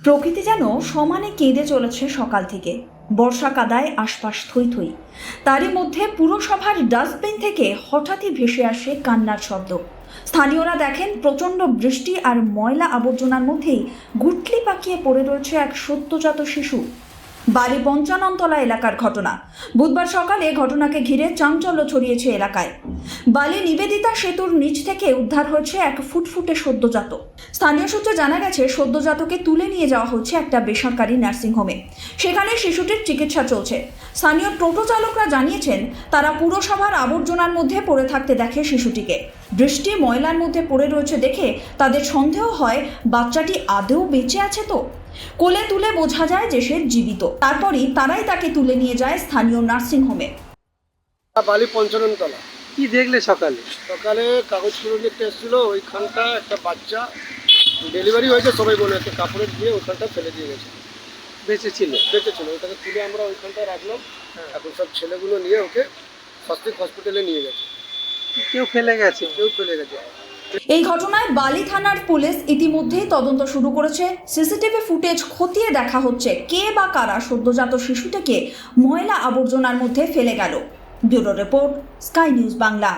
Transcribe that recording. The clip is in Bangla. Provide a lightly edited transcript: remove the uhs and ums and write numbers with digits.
প্রকৃতি যেন সমানে কেঁদে চলেছে সকাল থেকে। বর্ষা কাদায় আশপাশ থই থই। তারই মধ্যে পুরসভার ডাস্টবিন থেকে হঠাৎই ভেসে আসে কান্নার শব্দ। স্থানীয়রা দেখেন প্রচণ্ড বৃষ্টি আর ময়লা আবর্জনার মধ্যেই গুটলি পাকিয়ে পড়ে রয়েছে এক সদ্যজাত শিশু। বালি পঞ্চাননতলা এলাকার ঘটনা। বুধবার সকালে ঘটনাকে ঘিরে চাঞ্চল্য ছড়িয়েছে এলাকায়। বালি নিবেদিতা সেতুর নিচ থেকে উদ্ধার হয়েছে এক ফুটফুটে সদ্যজাত। স্থানীয় সূত্রে জানা গেছে সদ্যজাতকে তুলে নিয়ে যাওয়া হচ্ছে একটা বেসরকারি নার্সিংহোমে। সেখানে শিশুটির চিকিৎসা চলছে। স্থানীয় টোটো চালকরা জানিয়েছেন তারা পুরসভার আবর্জনার মধ্যে পড়ে থাকতে দেখে শিশুটিকে। বৃষ্টি ময়লার মধ্যে পড়ে রয়েছে দেখে তাদের সন্দেহ হয় বাচ্চাটি আদৌ বেঁচে আছে তো। কোলে তুলে বোঝা যায় যে সে জীবিত। তারপরই তারাই তাকে তুলে নিয়ে যায় স্থানীয় নার্সিংহোমে। বালি পঞ্চাননতলা। কি দেখলে সকালে? সকালে কাগজ কুড়ো নিতে এসেছিলো, ওইখানটা একটা বাচ্চা ডেলিভারি হয়েছে সবাই বলে, একটা কাপড়ের দিয়ে ওইখানটা ফেলে দিয়ে গেছে। বেঁচে ছিল? বেঁচে ছিল, ওটাকে তুলে আমরা ওইখানটায় রাখলাম। এখন সব ছেলেগুলো নিয়ে ওকে হসপিটালে নিয়ে গেছে। কেউ ফেলে গেছে? কেউ ফেলে গেছে। এই ঘটনায় বালি থানার পুলিশ ইতিমধ্যেই তদন্ত শুরু করেছে। সিসিটিভি ফুটেজ খতিয়ে দেখা হচ্ছে কে বা কারা সদ্যজাত শিশুটিকে ময়লা আবর্জনার মধ্যে ফেলে গেল। Bureau report, sky news Bangla.